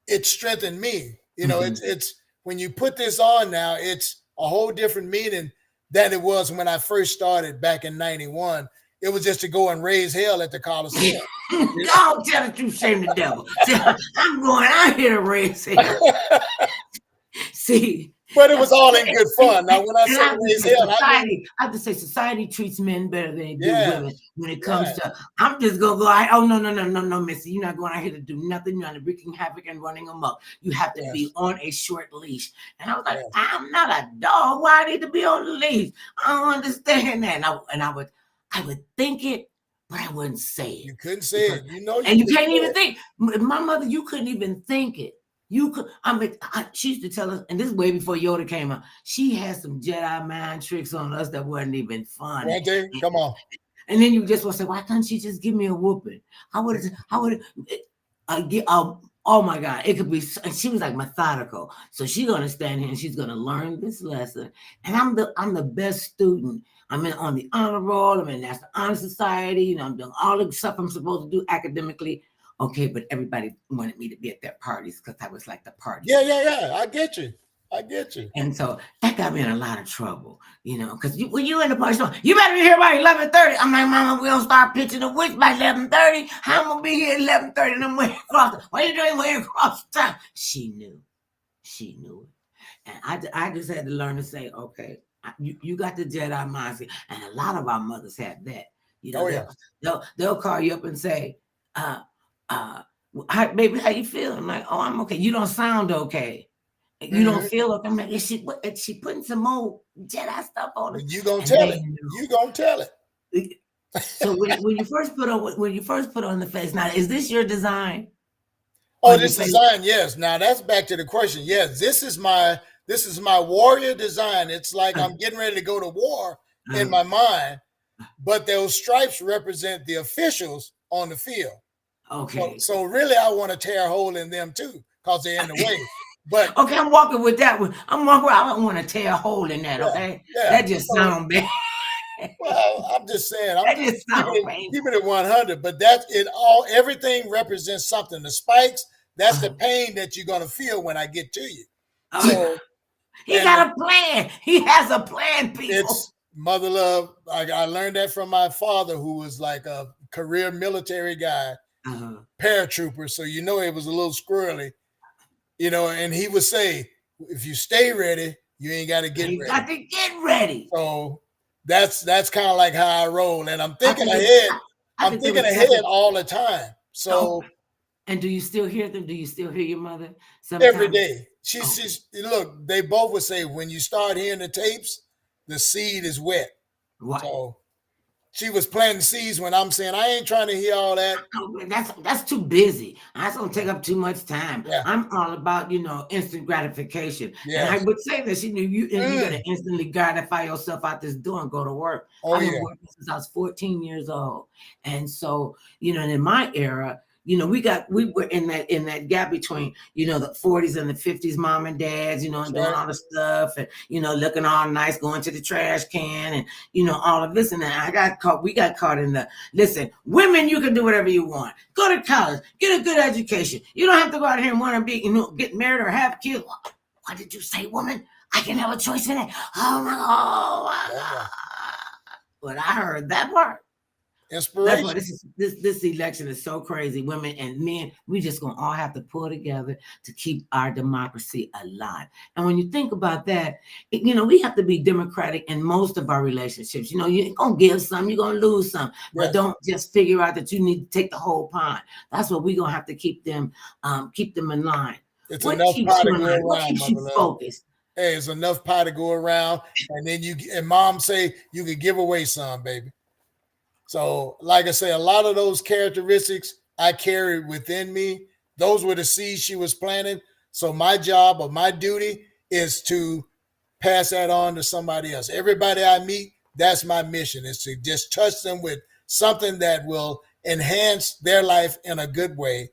it strengthened me. It's when you put this on now, it's a whole different meaning than it was when I first started back in 91. It was just to go and raise hell at the Coliseum. Don't tell the truth, shame the devil. I'm going out here to raise hell. See, but it was all in good fun. Now, when I say raise hell, I have to say society treats men better than they do women when it comes to. I'm just gonna go. No, Missy, you're not going out here to do nothing. You're not wreaking havoc and running amok. You have to be on a short leash. And I was like, I'm not a dog. Why I need to be on the leash? I don't understand that. And I would think it, but I wouldn't say it. You couldn't say it. And you can't even think. My mother, you couldn't even think it. You could, I mean, she used to tell us, and this is way before Yoda came out. She had some Jedi mind tricks on us that wasn't even funny. Weren't they? Come on. And then you just want to say, why couldn't she just give me a whooping? I would, get, oh my God, it could be. And she was like methodical, so she's gonna stand here and she's gonna learn this lesson. And I'm the best student. I'm on the honor roll. I'm in National Honor Society. You know, I'm doing all the stuff I'm supposed to do academically. Okay, but everybody wanted me to be at their parties because I was like the party. Yeah. I get you. And so that got me in a lot of trouble, you know, because when you in the party store, you better be here by 11:30. I'm like, Mama, we don't start pitching the witch by 11:30. How I'm gonna be here at 11:30 and I'm way across. What are you doing way across the town? She knew it, and I just had to learn to say, okay, you got the Jedi mindset, and a lot of our mothers have that. You know, they'll call you up and say, baby, how you feeling? I'm like, oh, I'm okay. You don't sound okay. You don't feel like I'm like, is she putting some more Jedi stuff on it? You gonna tell it. You gonna tell it. So when you first put on the face, now is this your design? Oh, this design, yes. Now that's back to the question. Yes, this is my warrior design. It's like I'm getting ready to go to war in my mind, but those stripes represent the officials on the field. Okay. So really, I want to tear a hole in them too, because they're in the way. But okay, I'm walking with that one. I don't want to tear a hole in that. Okay, that just sounds bad. Well, I'm just saying, I'm just keeping it 100. But that's it. Everything represents something. The spikes, that's the pain that you're gonna feel when I get to you. So he got a plan. He has a plan, people. It's mother love. I learned that from my father, who was like a career military guy, paratrooper. So you know it was a little squirrely. You know, and he would say, if you stay ready, you ain't got to get ready. You got to get ready. So that's kind of like how I roll. And I'm thinking ahead. I'm thinking ahead all the time. So and do you still hear them? Do you still hear your mother? Sometimes? Every day. She's look, they both would say when you start hearing the tapes, the seed is wet. Right. So she was planting seeds when I'm saying I ain't trying to hear all that. That's too busy. That's gonna take up too much time. Yeah. I'm all about instant gratification. Yes. And I would say that you gotta instantly gratify yourself out this door and go to work. I've been working since I was 14 years old, and so in my era. We were in that gap between, the 40s and the 50s, mom and dads, and doing all the stuff and, looking all nice, going to the trash can and, all of this. And then we got caught in listen, women, you can do whatever you want. Go to college, get a good education. You don't have to go out here and want to be, get married or have kids. What did you say, woman? I can have a choice in it. Oh my God. But I heard that part. Inspiration. That's why this election is so crazy. Women and men, we just gonna all have to pull together to keep our democracy alive. And when you think about that, we have to be democratic in most of our relationships. You're gonna give some, you're gonna lose some, but don't just figure out that you need to take the whole pond. That's what we're gonna have to keep them in line. It's enough pie to go around. What keeps you focused? Hey, it's enough pie to go around, and then and mom say you could give away some, baby. So, like I say, a lot of those characteristics I carried within me. Those were the seeds she was planting. So my job or my duty is to pass that on to somebody else. Everybody I meet, that's my mission, is to just touch them with something that will enhance their life in a good way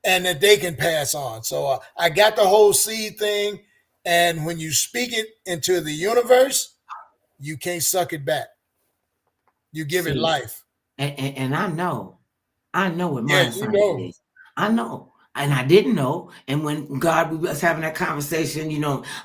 and that they can pass on. So I got the whole seed thing. And when you speak it into the universe, you can't suck it back. You give it life. And I know what my assignment is. I know. And I didn't know. And when God was having that conversation,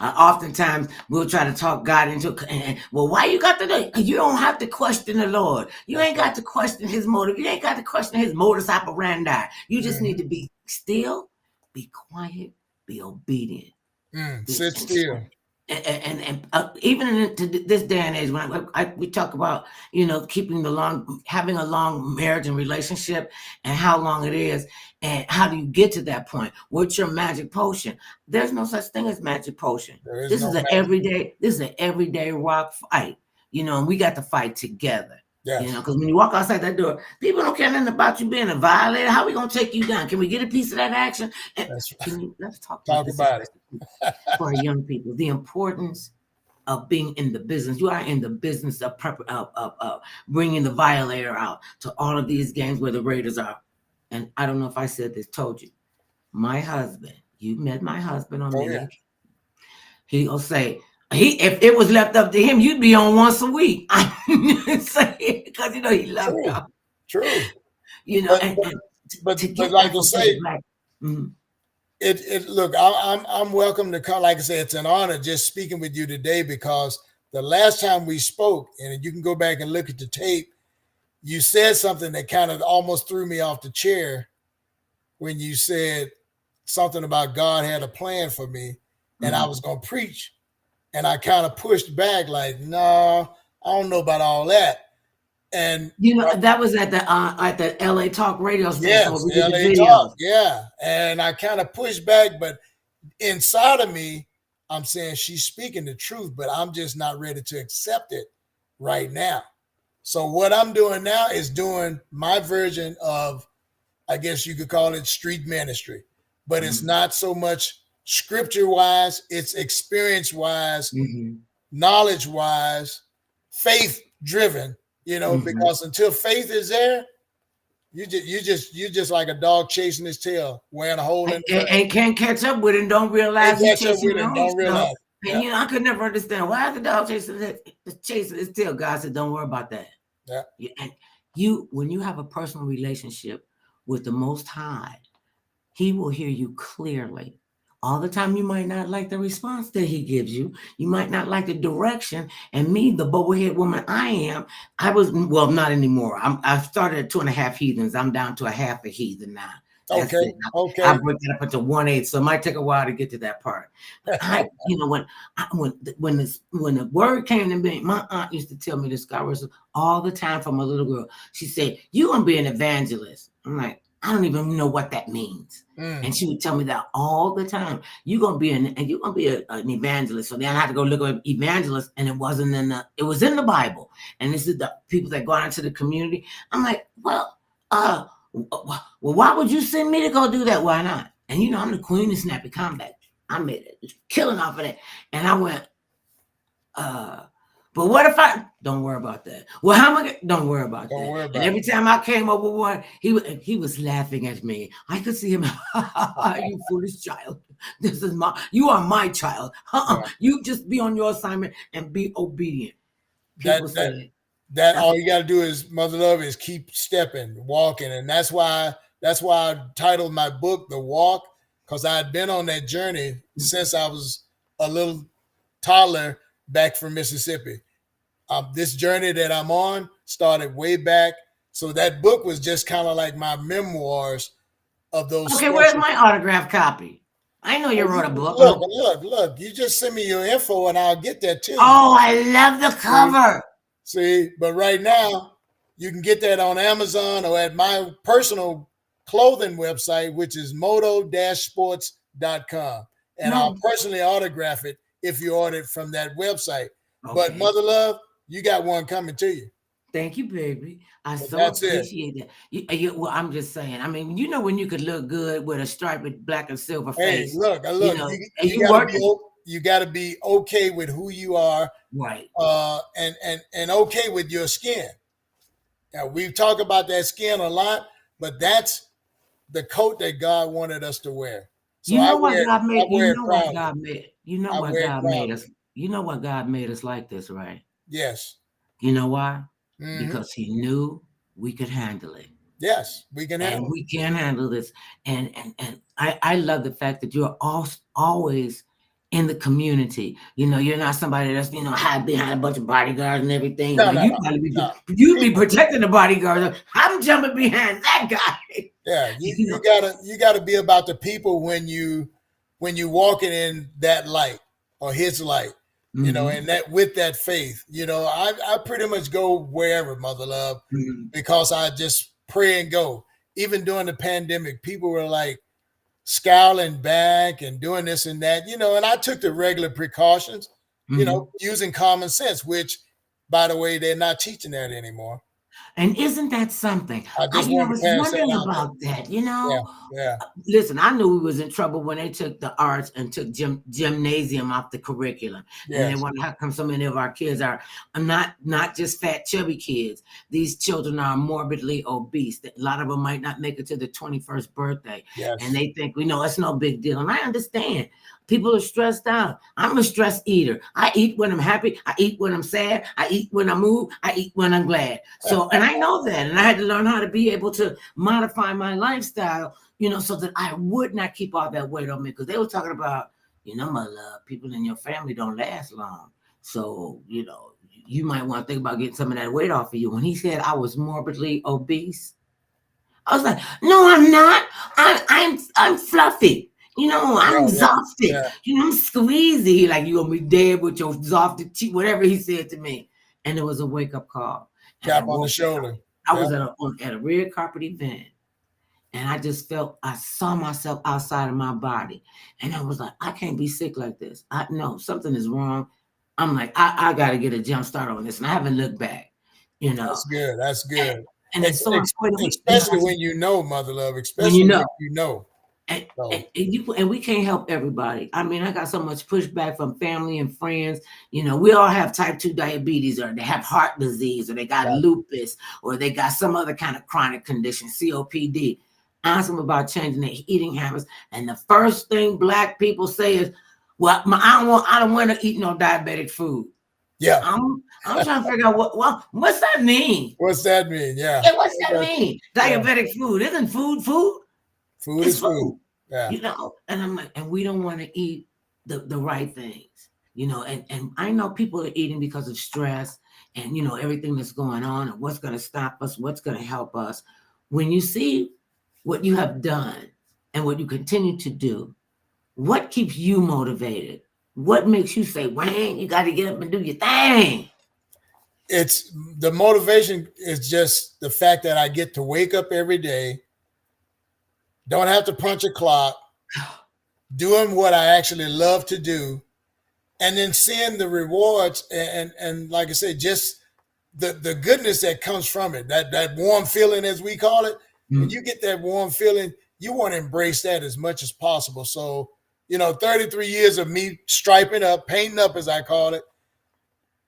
oftentimes we'll try to talk God into it. Well, why you got to do? You don't have to question the Lord. You ain't got to question his motive. You ain't got to question his modus operandi. You just need to be still, be quiet, be obedient. Sit still. And even in this day and age, when we talk about having a long marriage and relationship, and how long it is, and how do you get to that point? What's your magic potion? There's no such thing as magic potion. This is an everyday rock fight, and we got to fight together. Yes. Because when you walk outside that door, people don't care nothing about you being a violator. How we gonna take you down? Can we get a piece of that action? And That's right. let's talk about Talk this, about it. especially for our young people, the importance of being in the business. You are in the business of bringing the violator out to all of these games where the Raiders are. And I don't know if I said this, told you, my husband, you met my husband on Oh many yeah. occasions. He'll say, if it was left up to him, you'd be on once a week. Because he loved True. y'all. True. But And to but get like that I from such a say, black. Mhm. it look, I'm welcome to come. Like I say, it's an honor just speaking with you today, because the last time we spoke, and you can go back and look at the tape, you said something that kind of almost threw me off the chair when you said something about God had a plan for me and I was Mhm. going to preach. And I kind of pushed back like, no, I don't know about all that. And That was at the LA Talk radio station where yes, we did the LA Talk. videos. Yeah. And I kind of pushed back, but inside of me, I'm saying she's speaking the truth, but I'm just not ready to accept it right now. So what I'm doing now is doing my version of, I guess you could call it street ministry, but it's Mhm. not so much scripture wise, it's experience wise, Mhm. knowledge wise, faith driven, Mhm. because until faith is there, you just like a dog chasing his tail, wearing a hole in the grass. And can't catch up with it and don't Can't realize you catch up chasing with it your and own don't stuff. realize. And Yeah, I could never understand why the dog chasing his tail. God said, "Don't worry about that." yeah. And when you have a personal relationship with the Most High, He will hear you clearly. All the time, you might not like the response that He gives you. You might not like the direction. And me, the bubblehead woman I was, well, not anymore. I started at 2.5 heathens. I'm down to a half a heathen now. That's Okay, it. I okay. break it up into 1/8, so it might take a while to get to that part. But when the word came to me, my aunt used to tell me this guy was all the time from a little girl. She said, "You gonna be an evangelist." I'm like, I don't even know what that means. Mm, And she would tell me that all the time. You're gonna be an evangelist. So then I had to go look at evangelist, and it wasn't it was in the Bible. And this is the people that go out into the community. I'm like, well, why would you send me to go do that? Why not? And I'm the queen of snappy combat. I made it killing off of that. And I went, but what if I don't worry about that? Well, how am I? Don't worry about don't that. worry And about it. every time I came up with one, he was laughing at me. I could see him. You foolish child. You are my child. Yeah. You just be on your assignment and be obedient. That People that say that that's all you got to do is, mother love, is keep stepping, walking, and that's why I titled my book "The Walk," because I had been on that journey since I was a little toddler back from Mississippi. This journey that I'm on started way back, so that book was just kind of like my memoirs of those okay. Where's special. my autograph copy? I know you Oh, wrote a book. look, No. look, look! You just send me your info, and I'll get that to you. Oh, I love the See? cover. See, but right now you can get that on Amazon or at my personal clothing website, which is moto-sports.com. And I'll No. personally autograph it if you order it from that website. But Okay. Mother Love, you got one coming to you. Thank you, baby. I But so that's it. appreciate that. Well, I'm just saying. I mean, when you could look good with a striped black and silver Hey, face, look, you and you you gotta be working you gotta be okay with who you are, right. and okay with your skin. Now we've talked about that skin a lot, but that's the coat that God wanted us to wear. So You I know what wear God I made. You wear it know what proudly. God made. You know I what wear it God made proudly. us. You know what God made us like this, right? Yes. You know why? Hmm. Because He knew we could handle it. Yes, we can And handle it. we can handle this. And I love the fact that you're always in the community. You're not somebody that's hide behind a bunch of bodyguards and everything. No, Now no, no, no. you be People, protecting the bodyguards. I'm jumping behind that guy. yeah, you, you you know. gotta you gotta be about the people when you walking in that light or his light, Hmm. and that with that faith. I pretty much go wherever, Mother Love, Hmm. because I just pray and go. Even during the pandemic, people were like scowling back and doing this and that, and I took the regular precautions, Hmm. using common sense, which, by the way, they're not teaching that anymore. And isn't that something? I I, just wanted to was pass that wondering out there. about that, Yeah, yeah, Listen, I knew we was in trouble when they took the arts and took gymnasium off the curriculum. And they yes, wonder how come so many of our kids are not just fat, chubby kids. These children are morbidly obese. A lot of them might not make it to the 21st birthday. And yes. they think, it's no big deal. And I understand. People are stressed out. I'm a stress eater. I eat when I'm happy. I eat when I'm sad. I eat when I move. I eat when I'm glad. So, and I know that. And I had to learn how to be able to modify my lifestyle, so that I would not keep all that weight on me. Because they were talking about, my love, people in your family don't last long. So, you might want to think about getting some of that weight off of you. When he said I was morbidly obese, I was like, no, I'm not. I'm fluffy. I'm Yeah, yeah, exhausted. yeah. I'm squeezy. Like you gonna be dead with your exhausted teeth, whatever he said to me. And it was a wake up call. And I Tap on the woke up. shoulder. I Yeah, was at a red carpet event, and I saw myself outside of my body, and I was like, I can't be sick like this. I know something is wrong. I'm like, I got to get a jump start on this, and I haven't looked back. You know, that's good. That's and, good. and it's so important. Especially when you know, mother love. When you Especially know. when you know. So And we can't help everybody. I mean, I got so much pushback from family and friends. We all have type 2 diabetes, or they have heart disease, or they got yeah, lupus, or they got some other kind of chronic condition, COPD. Ask them about changing their eating habits. And the first thing Black people say is, well, I don't want to eat no diabetic food. yeah. I'm trying to figure out what's that mean? What's that mean? Yeah. Yeah, what's that mean? Yeah. Diabetic food. Isn't food? Food It's is food. food. Yeah. And I'm like, and we don't want to eat the right things, and I know people are eating because of stress and everything that's going on and what's going to stop us, what's going to help us. When you see what you have done and what you continue to do, what keeps you motivated? What makes you say, Wayne, you got to get up and do your thing? It's the motivation is just the fact that I get to wake up every day, don't have to punch a clock, doing what I actually love to do, and then seeing the rewards and like I said, just the goodness that comes from it, that warm feeling as we call it. When you get that warm feeling, you want to embrace that as much as possible. So, 33 years of me striping up, painting up as I call it,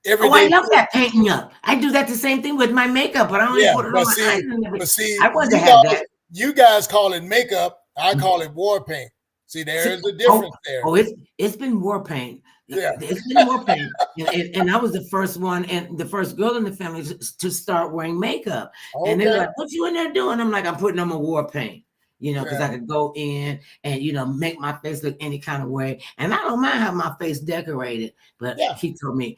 every Oh, I day. love that painting up. I do that the same thing with my makeup, but I only Yeah, put it on my eyes and everything. but see, I want to have that. you guys call it makeup. I call it war paint. See, there is a difference there. It's been war paint. Yeah. It's been war paint, and I was the first one and the first girl in the family to start wearing makeup. And they were Okay. like, "What you in there doing?" I'm like, "I'm putting on my war paint." Because Yeah. I could go in and make my face look any kind of way, and I don't mind having my face decorated. But Yeah. he told me,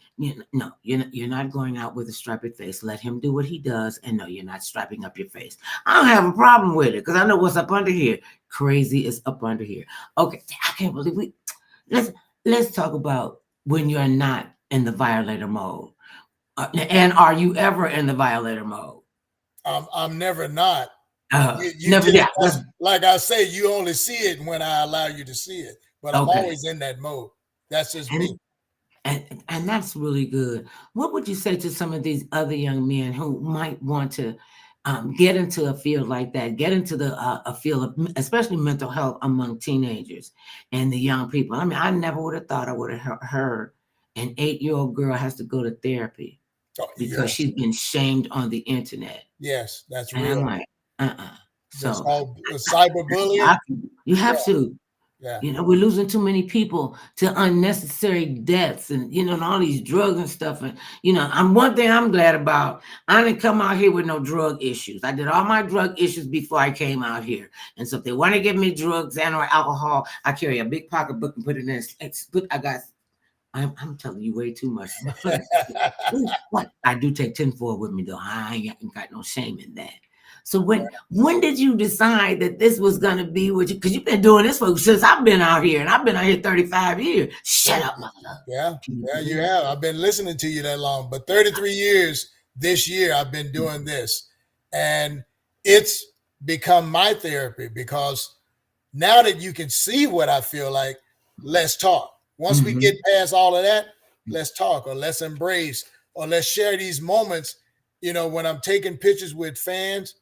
"No, you're not going out with a striped face. Let him do what he does, and no, you're not striping up your face." I don't have a problem with it because I know what's up under here. Crazy is up under here. Okay, I can't believe let's talk about when you're not in the violator mode. And are you ever in the violator mode? I'm never not. You Never. just, Yeah. like I say, you only see it when I allow you to see it. But I'm Okay. always in that mode. That's just And, me. and that's really good. What would you say to some of these other young men who might want to get into a field like that, get into a field of especially mental health among teenagers and the young people? I mean, I never would have thought I would have heard an 8-year-old girl has to go to therapy Oh, because yes. she's been shamed on the internet. Yes, that's And I'm real. like, That's So all cyberbullying. you have to. Yeah. We're losing too many people to unnecessary deaths and and all these drugs and stuff. And one thing I'm glad about, I didn't come out here with no drug issues. I did all my drug issues before I came out here. And so if they want to give me drugs and or alcohol, I carry a big pocketbook and put it in. I'm telling you way too much. What? I do take tinfoil with me though. I ain't got no shame in that. So when did you decide that this was gonna be what you? Because you've been doing this since I've been out here, and I've been out here 35 years. Shut up, mother. Yeah, you have. I've been listening to you that long, but 33 years this year I've been doing this, and it's become my therapy because now that you can see what I feel like, let's talk. Once we get past all of that, let's talk or let's embrace or let's share these moments, when I'm taking pictures with fans,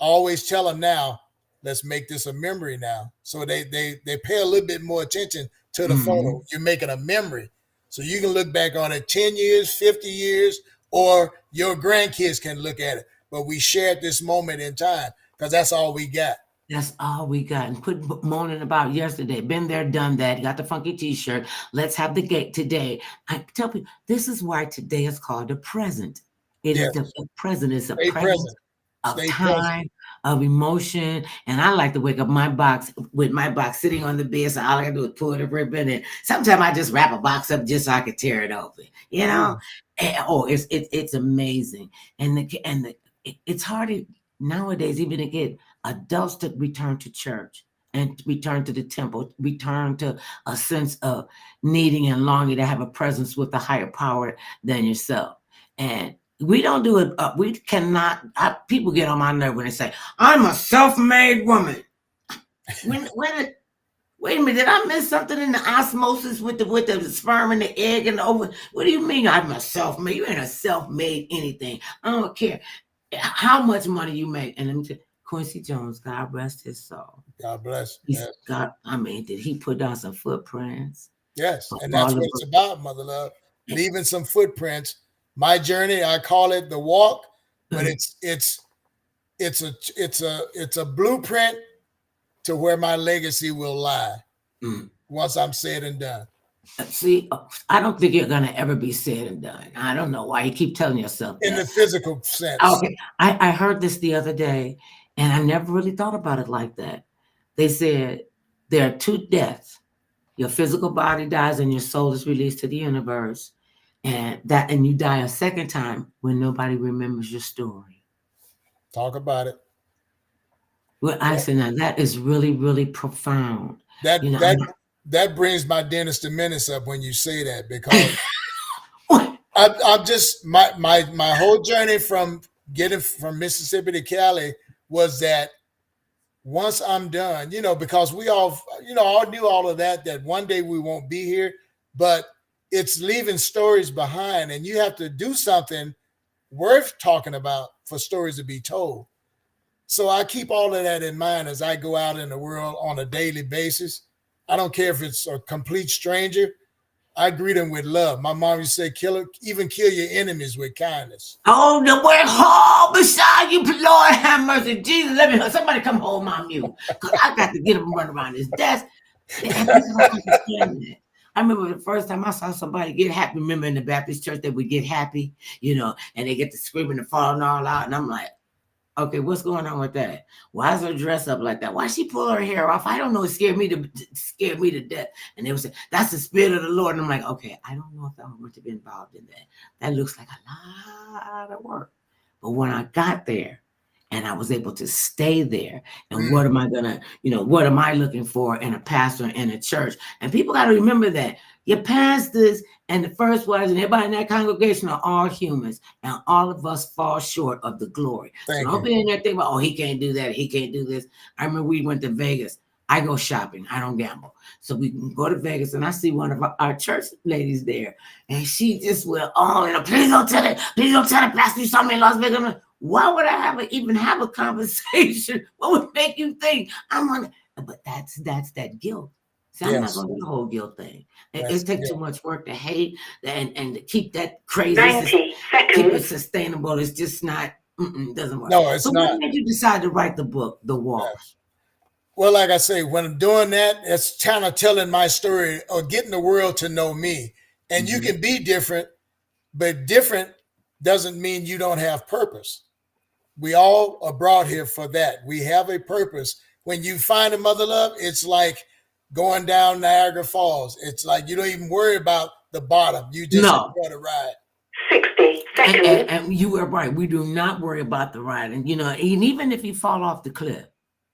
I always tell them now, let's make this a memory now. So they pay a little bit more attention to the Mm-hmm. photo. You're making a memory. So you can look back on it 10 years, 50 years, or your grandkids can look at it. But we shared this moment in time because that's all we got. That's all we got. And quit moaning about yesterday. Been there, done that. Got the funky T-shirt. Let's have the gate today. I tell people this is why today is called the present. It is the Yes. present. It's a Stay present present. of Stay present. time, of emotion. And I like to wake up my box with my box sitting on the bed. So all I gotta do is pull the ribbon. And sometimes I just wrap a box up just so I could tear it open. You know? Mm. And, it's amazing. It's hard nowadays even to get adults to return to church and return to the temple, return to a sense of needing and longing to have a presence with a higher power than yourself. And we don't do it. We cannot. People get on my nerve when they say, "I'm a self-made woman." Wait a minute, did I miss something in the osmosis with the sperm and the egg and the over? What do you mean I'm a self-made? You ain't a self-made anything. I don't care how much money you make. And let me tell you, Quincy Jones, God rest his soul. God bless. He's Yes. God. I mean, did he put down some footprints? Yes. For And all that's of what it's about, Mother Love. Leaving some footprints. My journey, I call it the walk, but it's a blueprint to where my legacy will lie once I'm said and done. See, I don't think you're gonna ever be said and done. I don't know why you keep telling yourself In the that. physical sense. Okay, I heard this the other day, and I never really thought about it like that. They said there are two deaths. Your physical body dies and your soul is released to the universe. And you die a second time when nobody remembers your story. Talk about it. Well, I said, now that is really, really profound. That You know, that that brings my Dennis the Menace up when you say that because what? I'm just my whole journey from getting from Mississippi to Cali was that once I'm done, because we all, all knew all of that one day we won't be here, but it's leaving stories behind and you have to do something worth talking about for stories to be told. So I keep all of that in mind as I go out in the world on a daily basis. I don't care if it's a complete stranger. I greet them with love. My mom used to say, even kill your enemies with kindness. Oh, the word hall beside you, Lord have mercy. Jesus, let me somebody come hold my mule. Because I got to get him and run around his desk. And people don't understand that. I remember the first time I saw somebody get happy. Remember in the Baptist church they would get happy, and they get to screaming and falling all out. And I'm like, okay, what's going on with that? Why is her dress up like that? Why she pull her hair off? I don't know. It scared me to death. And they would say, that's the spirit of the Lord. And I'm like, okay, I don't know if I'm going to be involved in that. That looks like a lot of work. But when I got there and I was able to stay there, and what am I looking for in a pastor in a church? And people got to remember that your pastors and the first wives and everybody in that congregation are all humans, and all of us fall short of the glory. So don't be in there thinking about, he can't do that, he can't do this. I remember we went to Vegas. I go shopping. I don't gamble. So we can go to Vegas, and I see one of our church ladies there, and she just went, please don't tell it. Please don't tell the pastor you saw me in Las Vegas. Why would I even have a conversation? What would make you think but that's that guilt. See, I'm not going to do the whole guilt thing. It takes too much work to hate and to keep that crazy. 90 seconds. Keep it sustainable. It's just not, doesn't work. No, it's so not. When did you decide to write the book, The Walk? Yes. Well, like I say, when I'm doing that, it's kind of telling my story or getting the world to know me. And you can be different, but different doesn't mean you don't have purpose. We all are brought here for that. We have a purpose. When you find a Mother Love, it's like going down Niagara Falls. It's like you don't even worry about the bottom. You just enjoy the ride. 60 seconds. And you were right. We do not worry about the ride. And, and even if you fall off the cliff,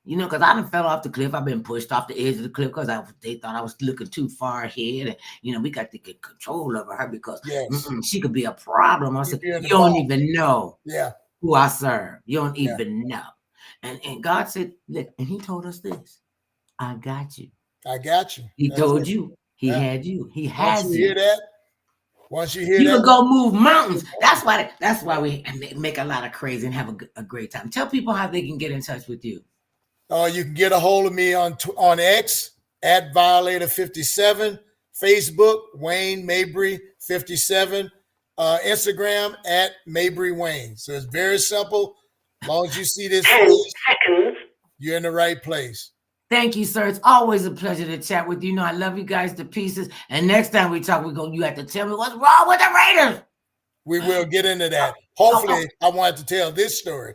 because I done fell off the cliff. I've been pushed off the edge of the cliff because they thought I was looking too far ahead. And, we got to get control over her because she could be a problem. I said, you don't even know who I serve. You don't even know. And God said, look, and he told us this. I got you. I got you. He told you. He had you. He has you. You hear that? Once you hear You that, can go move mountains. That's why we make a lot of crazy and have a great time. Tell people how they can get in touch with you. you can get a hold of me on X at Violator 57, Facebook Wayne Mabry 57, Instagram at Mabry Wayne. So it's very simple. As long as you see this 10 face, seconds. you're in the right place. Thank you, sir. It's always a pleasure to chat with you. You know, I love you guys to pieces. And next time we talk, you have to tell me what's wrong with the Raiders. We will get into that. Hopefully, I wanted to tell this story.